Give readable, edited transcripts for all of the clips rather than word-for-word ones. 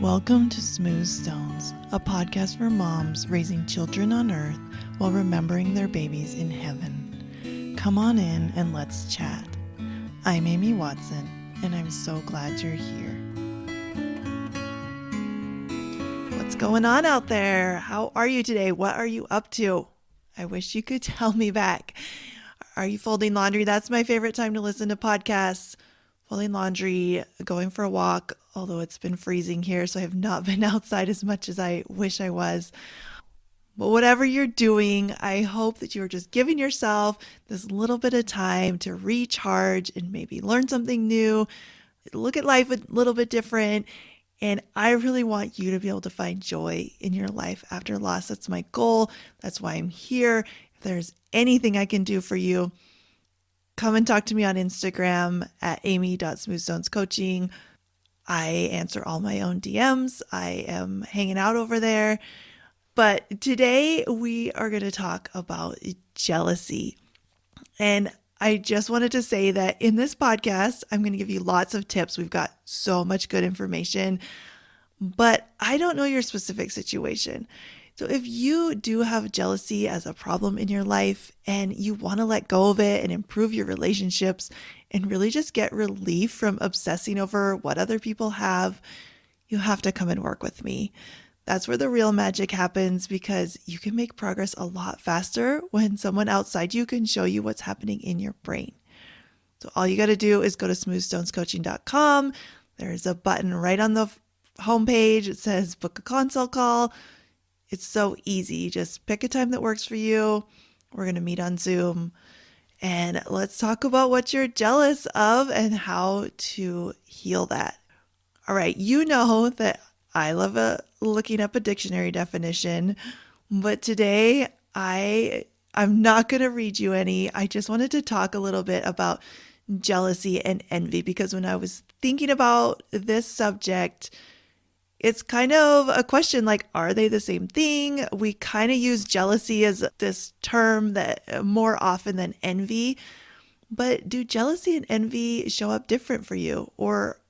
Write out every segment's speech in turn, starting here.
Welcome to Smooth Stones, a podcast for moms raising children on earth while remembering their babies in heaven. Come on in and let's chat. I'm Amy Watson, and I'm so glad you're here. What's going on out there? How are you today? What are you up to? I wish you could tell me back. Are you folding laundry? That's my favorite time to listen to podcasts. Folding laundry, going for a walk, although it's been freezing here, so I have not been outside as much as I wish I was. But whatever you're doing, I hope that you're just giving yourself this little bit of time to recharge and maybe learn something new, look at life a little bit different. And I really want you to be able to find joy in your life after loss. That's my goal. That's why I'm here. If there's anything I can do for you, come and talk to me on Instagram at amy.smoothstonescoaching. I answer all my own DMs. I am hanging out over there. But today we are going to talk about jealousy. And I just wanted to say that in this podcast, I'm going to give you lots of tips. We've got so much good information, but I don't know your specific situation. So if you do have jealousy as a problem in your life and you want to let go of it and improve your relationships and really just get relief from obsessing over what other people have, you have to come and work with me. That's where the real magic happens, because you can make progress a lot faster when someone outside you can show you what's happening in your brain. So all you got to do is go to smoothstonescoaching.com. There's a button right on the homepage. It says book a consult call. It's so easy. You just pick a time that works for you. We're going to meet on Zoom and let's talk about what you're jealous of and how to heal that. All right. You know that I love looking up a dictionary definition, but today I'm not going to read you any. I just wanted to talk a little bit about jealousy and envy, because when I was thinking about this subject, it's kind of a question like, are they the same thing? We kind of use jealousy as this term that more often than envy, but do jealousy and envy show up different for you, or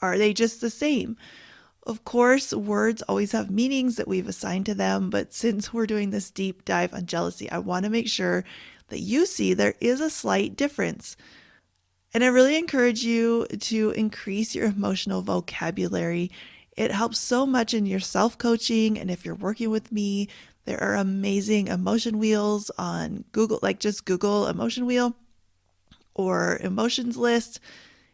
are they just the same? Of course, words always have meanings that we've assigned to them, but since we're doing this deep dive on jealousy, I want to make sure that you see there is a slight difference. And I really encourage you to increase your emotional vocabulary. It helps so much in your self-coaching. And if you're working with me, there are amazing emotion wheels on Google, like just Google emotion wheel or emotions list.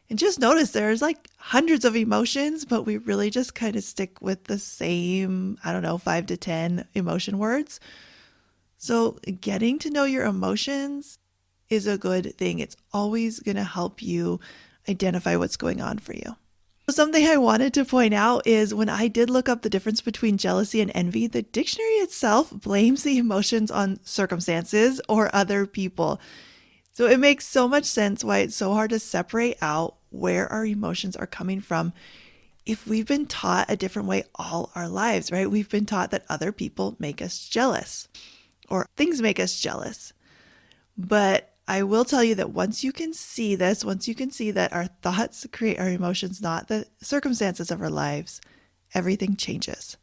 And just notice there's like hundreds of emotions, but we really just kind of stick with the same, 5 to 10 emotion words. So getting to know your emotions is a good thing. It's always going to help you identify what's going on for you. Something I wanted to point out is when I did look up the difference between jealousy and envy, the dictionary itself blames the emotions on circumstances or other people. So it makes so much sense why it's so hard to separate out where our emotions are coming from if we've been taught a different way all our lives, right? We've been taught that other people make us jealous or things make us jealous. But I will tell you that once you can see that our thoughts create our emotions, not the circumstances of our lives, everything changes.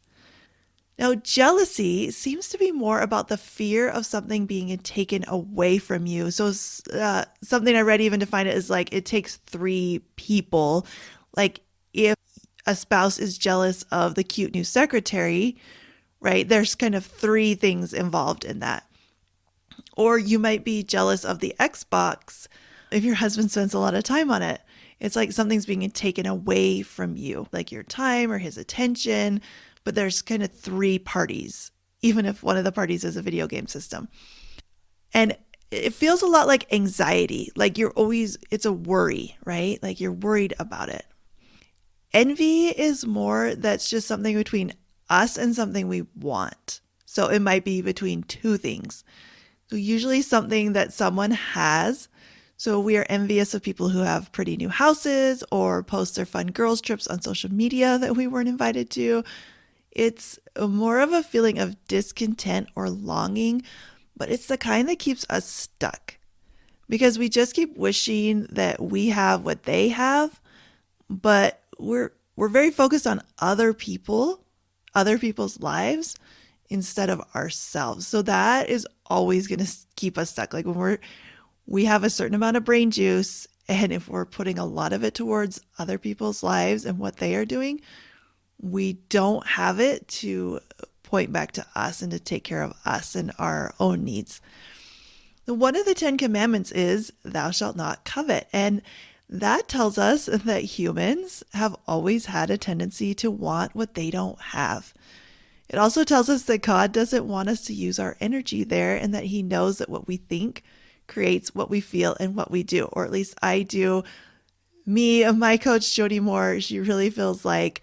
Now, jealousy seems to be more about the fear of something being taken away from you. So something I read even define it as like it takes 3 people. Like if a spouse is jealous of the cute new secretary, right? There's kind of 3 things involved in that. Or you might be jealous of the Xbox if your husband spends a lot of time on it. It's like something's being taken away from you, like your time or his attention. But there's kind of 3 parties, even if one of the parties is a video game system. And it feels a lot like anxiety, like it's a worry, right? Like you're worried about it. Envy is more that's just something between us and something we want. So it might be between 2 things. So usually something that someone has. So we are envious of people who have pretty new houses or post their fun girls trips on social media that we weren't invited to. It's more of a feeling of discontent or longing, but it's the kind that keeps us stuck because we just keep wishing that we have what they have, but we're we're very focused on other people's lives instead of ourselves. So that is always going to keep us stuck. Like when we have a certain amount of brain juice, and if we're putting a lot of it towards other people's lives and what they are doing, we don't have it to point back to us and to take care of us and our own needs. One of the 10 Commandments is, thou shalt not covet. And that tells us that humans have always had a tendency to want what they don't have. It also tells us that God doesn't want us to use our energy there, and that He knows that what we think creates what we feel and what we do, or at least I do. My coach, Jody Moore, she really feels like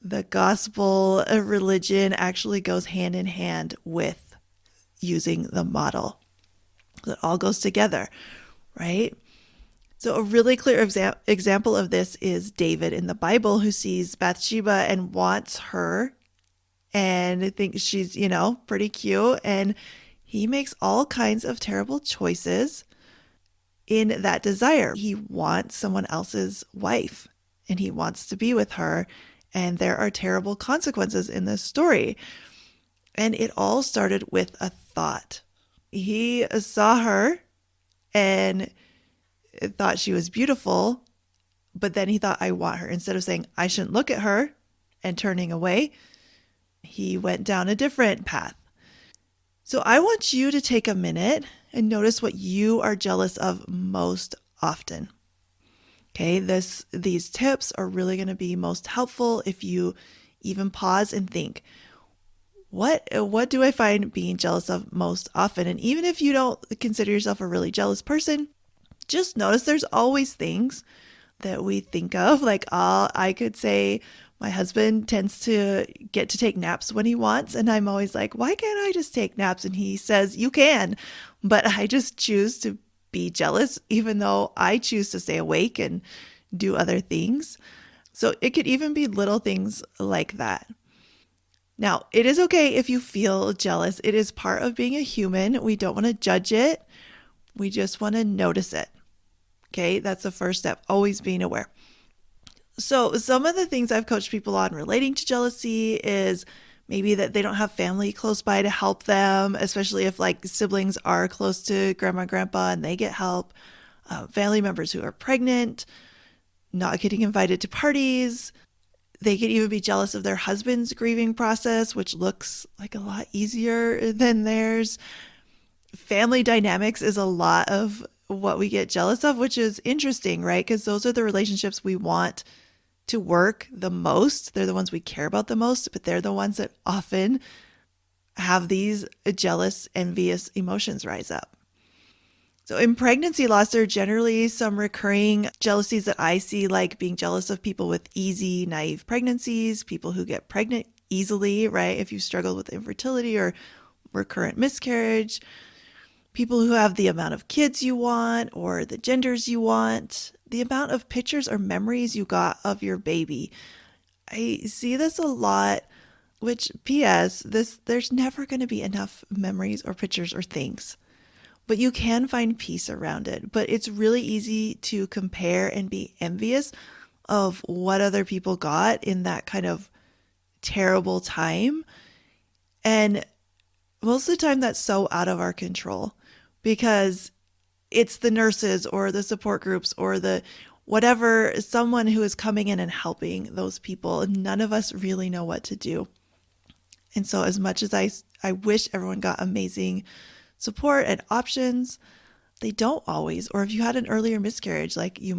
the gospel of religion actually goes hand in hand with using the model. It all goes together, right? So a really clear example of this is David in the Bible, who sees Bathsheba and wants her and thinks she's, pretty cute. And he makes all kinds of terrible choices in that desire. He wants someone else's wife and he wants to be with her. And there are terrible consequences in this story. And it all started with a thought. He saw her and thought she was beautiful, but then he thought, I want her. Instead of saying, I shouldn't look at her and turning away, he went down a different path. So I want you to take a minute and notice what you are jealous of most often. Okay, these tips are really going to be most helpful if you even pause and think, what do I find being jealous of most often? And even if you don't consider yourself a really jealous person, just notice there's always things that we think of. Like, I could say my husband tends to get to take naps when he wants. And I'm always like, why can't I just take naps? And he says, you can. But I just choose to be jealous, even though I choose to stay awake and do other things. So it could even be little things like that. Now, it is okay if you feel jealous. It is part of being a human. We don't want to judge it. We just want to notice it. Okay, that's the first step, always being aware. So some of the things I've coached people on relating to jealousy is maybe that they don't have family close by to help them, especially if like siblings are close to grandma and grandpa and they get help. Family members who are pregnant, not getting invited to parties. They could even be jealous of their husband's grieving process, which looks like a lot easier than theirs. Family dynamics is a lot of what we get jealous of, which is interesting, right? Because those are the relationships we want to work the most. They're the ones we care about the most, but they're the ones that often have these jealous, envious emotions rise up. So in pregnancy loss, there are generally some recurring jealousies that I see, like being jealous of people with easy, naive pregnancies, people who get pregnant easily, right? If you struggle with infertility or recurrent miscarriage, people who have the amount of kids you want or the genders you want, the amount of pictures or memories you got of your baby. I see this a lot, which P.S., there's never going to be enough memories or pictures or things. But you can find peace around it. But it's really easy to compare and be envious of what other people got in that kind of terrible time. And most of the time that's so out of our control because it's the nurses or the support groups or the whatever, someone who is coming in and helping those people. None of us really know what to do. And so as much as I wish everyone got amazing support and options, they don't always. Or if you had an earlier miscarriage, like you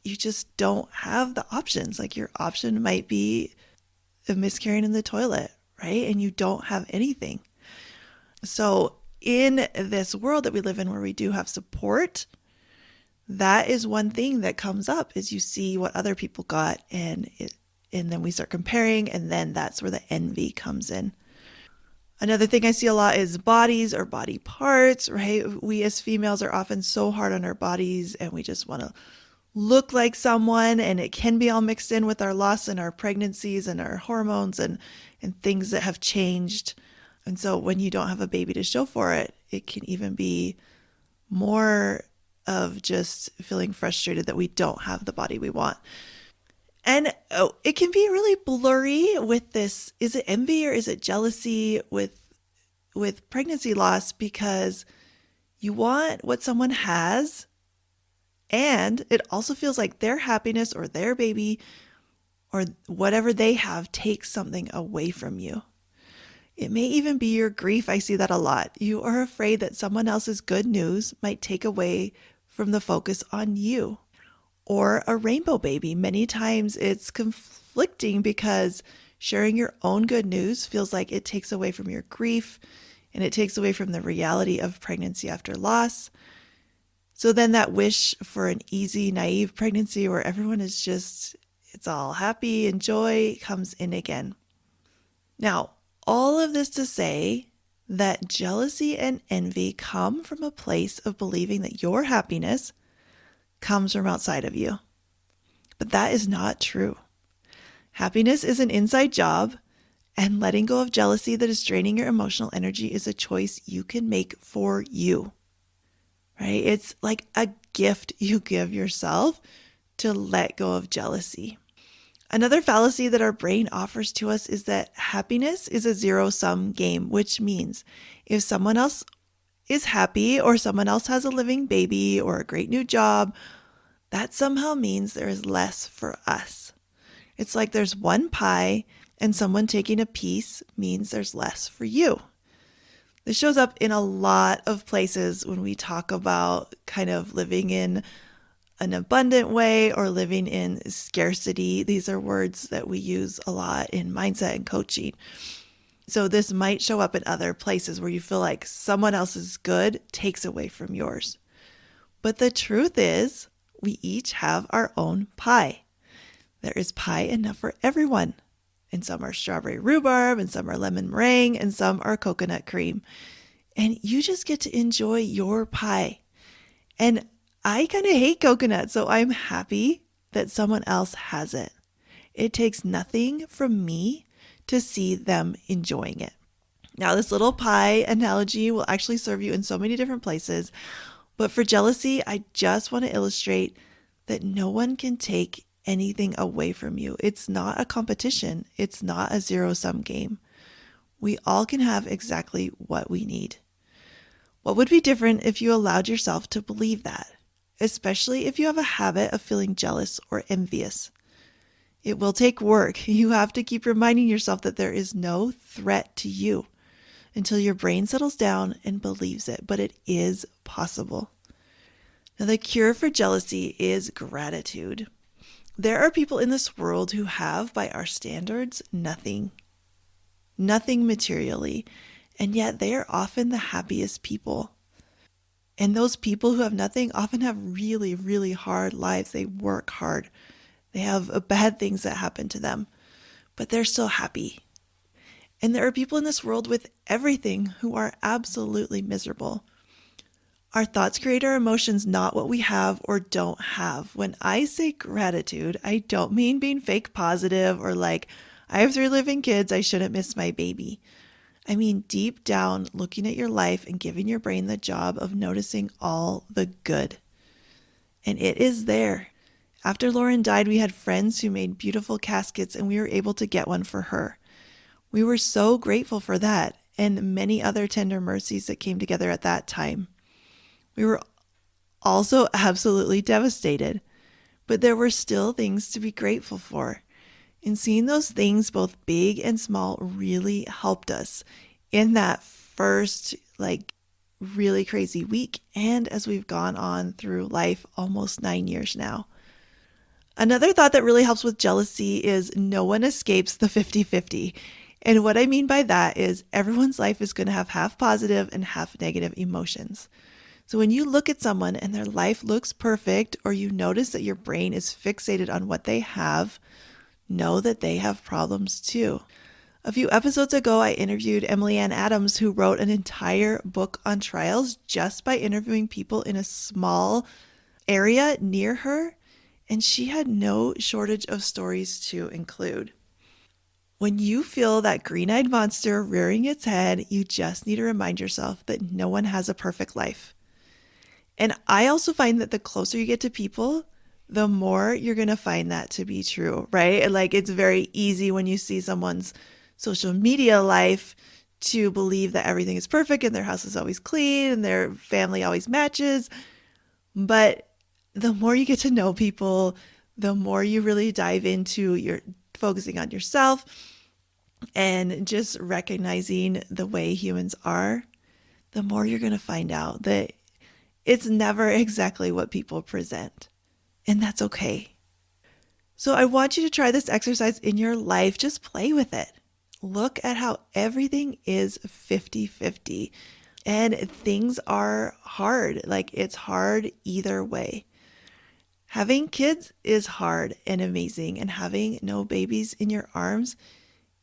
just don't have the options. Like your option might be a miscarrying in the toilet, right? And you don't have anything. So in this world that we live in where we do have support, that is one thing that comes up is you see what other people got and then we start comparing, and then that's where the envy comes in. Another thing I see a lot is bodies or body parts, right? We as females are often so hard on our bodies and we just want to look like someone, and it can be all mixed in with our loss and our pregnancies and our hormones and things that have changed. And so when you don't have a baby to show for it, it can even be more of just feeling frustrated that we don't have the body we want. And it can be really blurry with this. Is it envy or is it jealousy with pregnancy loss? Because you want what someone has, and it also feels like their happiness or their baby or whatever they have takes something away from you. It may even be your grief. I see that a lot. You are afraid that someone else's good news might take away from the focus on you. Or a rainbow baby. Many times it's conflicting because sharing your own good news feels like it takes away from your grief and it takes away from the reality of pregnancy after loss. So then that wish for an easy, naive pregnancy where everyone is just, it's all happy and joy comes in again. Now, all of this to say that jealousy and envy come from a place of believing that your happiness comes from outside of you. But that is not true. Happiness is an inside job, and letting go of jealousy that is draining your emotional energy is a choice you can make for you. Right? It's like a gift you give yourself to let go of jealousy. Another fallacy that our brain offers to us is that happiness is a zero-sum game, which means if someone else is happy or someone else has a living baby or a great new job, that somehow means there is less for us. It's like there's one pie and someone taking a piece means there's less for you. This shows up in a lot of places when we talk about kind of living in an abundant way or living in scarcity. These are words that we use a lot in mindset and coaching. So this might show up in other places where you feel like someone else's good takes away from yours. But the truth is, we each have our own pie. There is pie enough for everyone. And some are strawberry rhubarb, and some are lemon meringue, and some are coconut cream. And you just get to enjoy your pie. And I kind of hate coconut, so I'm happy that someone else has it. It takes nothing from me to see them enjoying it. Now, this little pie analogy will actually serve you in so many different places. But for jealousy, I just want to illustrate that no one can take anything away from you. It's not a competition. It's not a zero-sum game. We all can have exactly what we need. What would be different if you allowed yourself to believe that, especially if you have a habit of feeling jealous or envious? It will take work. You have to keep reminding yourself that there is no threat to you until your brain settles down and believes it, but it is possible. Now, the cure for jealousy is gratitude. There are people in this world who have, by our standards, nothing materially, and yet they are often the happiest people. And those people who have nothing often have really, really hard lives. They work hard. They have bad things that happen to them, but they're still happy. And there are people in this world with everything who are absolutely miserable. Our thoughts create our emotions, not what we have or don't have. When I say gratitude, I don't mean being fake positive or like, I have 3 living kids, I shouldn't miss my baby. I mean deep down, looking at your life and giving your brain the job of noticing all the good. And it is there. After Lauren died, we had friends who made beautiful caskets and we were able to get one for her. We were so grateful for that and many other tender mercies that came together at that time. We were also absolutely devastated, but there were still things to be grateful for. And seeing those things, both big and small, really helped us in that first, really crazy week. And as we've gone on through life, almost 9 years now. Another thought that really helps with jealousy is no one escapes the 50-50. And what I mean by that is everyone's life is going to have half positive and half negative emotions. So when you look at someone and their life looks perfect, or you notice that your brain is fixated on what they have, know that they have problems too. A few episodes ago, I interviewed Emily Ann Adams, who wrote an entire book on trials just by interviewing people in a small area near her, and she had no shortage of stories to include. When you feel that green-eyed monster rearing its head, you just need to remind yourself that no one has a perfect life. And I also find that the closer you get to people, the more you're going to find that to be true, right? Like it's very easy when you see someone's social media life to believe that everything is perfect and their house is always clean and their family always matches. But the more you get to know people, the more you really dive into your focusing on yourself and just recognizing the way humans are, the more you're going to find out that it's never exactly what people present. And that's okay. So I want you to try this exercise in your life. Just play with it. Look at how everything is 50-50. And things are hard. Like it's hard either way. Having kids is hard and amazing. And having no babies in your arms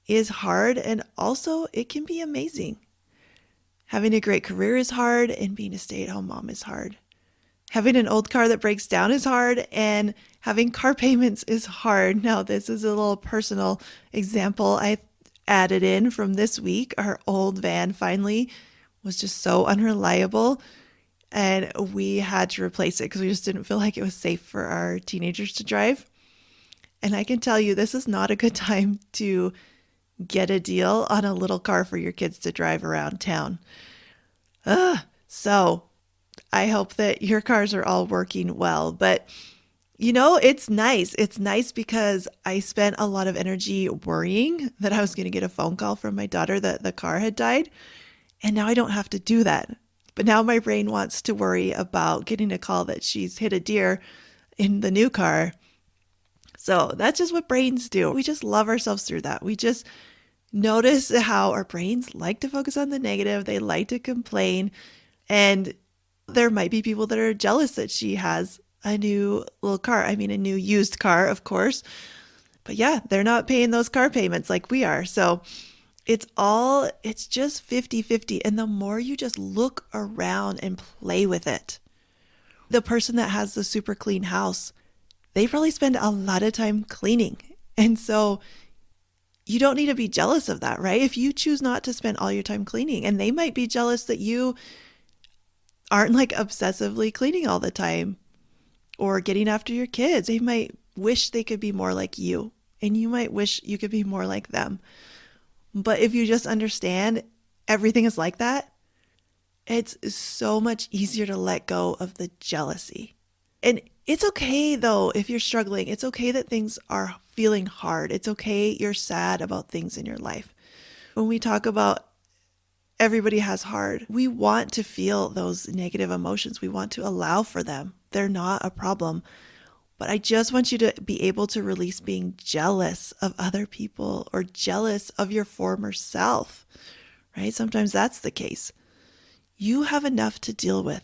is hard. And also, it can be amazing. Having a great career is hard. And being a stay-at-home mom is hard. Having an old car that breaks down is hard, and having car payments is hard. Now, this is a little personal example I added in from this week. Our old van finally was just so unreliable, and we had to replace it because we just didn't feel like it was safe for our teenagers to drive. And I can tell you, this is not a good time to get a deal on a little car for your kids to drive around town. So I hope that your cars are all working well. But, it's nice. It's nice because I spent a lot of energy worrying that I was going to get a phone call from my daughter that the car had died. And now I don't have to do that. But now my brain wants to worry about getting a call that she's hit a deer in the new car. So that's just what brains do. We just love ourselves through that. We just notice how our brains like to focus on the negative. They like to complain. And there might be people that are jealous that she has a new little car. I mean, a new used car, of course. But yeah, they're not paying those car payments like we are. So it's just 50-50. And the more you just look around and play with it, the person that has the super clean house, they probably spend a lot of time cleaning. And so you don't need to be jealous of that, right? If you choose not to spend all your time cleaning, and they might be jealous that you aren't like obsessively cleaning all the time or getting after your kids. They might wish they could be more like you, and you might wish you could be more like them. But if you just understand everything is like that, it's so much easier to let go of the jealousy. And it's okay though, if you're struggling, it's okay that things are feeling hard. It's okay you're sad about things in your life. When we talk about everybody has hard, we want to feel those negative emotions. We want to allow for them. They're not a problem. But I just want you to be able to release being jealous of other people or jealous of your former self, right? Sometimes that's the case. You have enough to deal with.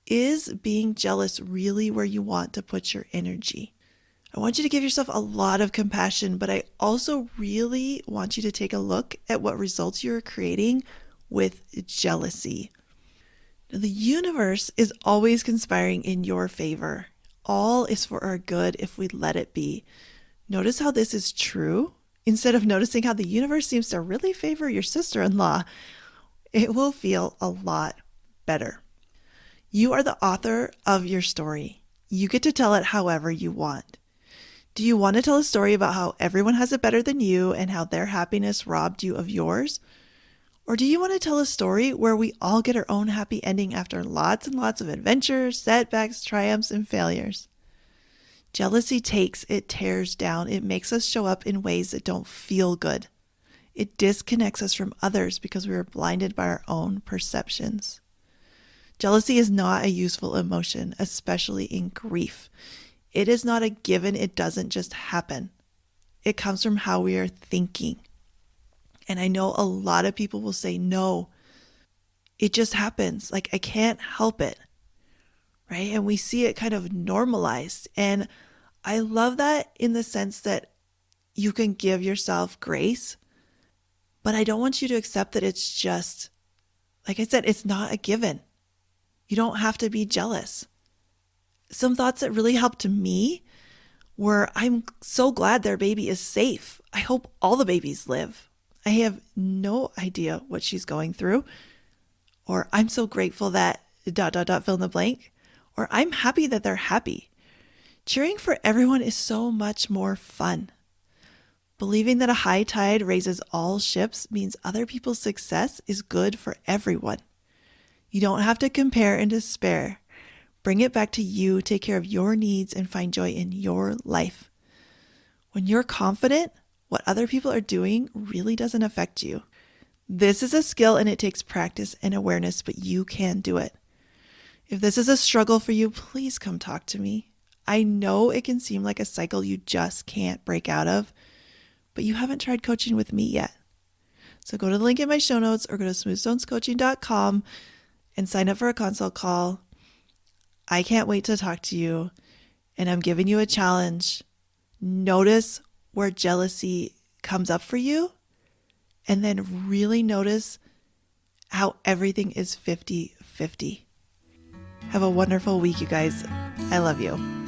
Is being jealous really where you want to put your energy? I want you to give yourself a lot of compassion, but I also really want you to take a look at what results you're creating with jealousy. Now, the universe is always conspiring in your favor. All is for our good if we let it be. Notice how this is true. Instead of noticing how the universe seems to really favor your sister-in-law, it will feel a lot better. You are the author of your story. You get to tell it however you want. Do you want to tell a story about how everyone has it better than you and how their happiness robbed you of yours? Or do you want to tell a story where we all get our own happy ending after lots and lots of adventures, setbacks, triumphs, and failures? Jealousy takes, it tears down, it makes us show up in ways that don't feel good. It disconnects us from others because we are blinded by our own perceptions. Jealousy is not a useful emotion, especially in grief. It is not a given. It doesn't just happen. It comes from how we are thinking. And I know a lot of people will say, no, it just happens. Like, I can't help it, right? And we see it kind of normalized. And I love that in the sense that you can give yourself grace, but I don't want you to accept that it's just, like I said, it's not a given. You don't have to be jealous. Some thoughts that really helped me were, I'm so glad their baby is safe. I hope all the babies live. I have no idea what she's going through. Or I'm so grateful that ... fill in the blank. Or I'm happy that they're happy. Cheering for everyone is so much more fun. Believing that a high tide raises all ships means other people's success is good for everyone. You don't have to compare and despair. Bring it back to you, take care of your needs, and find joy in your life. When you're confident, what other people are doing really doesn't affect you. This is a skill and it takes practice and awareness, but you can do it. If this is a struggle for you, please come talk to me. I know it can seem like a cycle you just can't break out of, but you haven't tried coaching with me yet. So go to the link in my show notes or go to smoothstonescoaching.com and sign up for a consult call. I can't wait to talk to you, and I'm giving you a challenge. Notice where jealousy comes up for you, and then really notice how everything is 50-50. Have a wonderful week, you guys. I love you.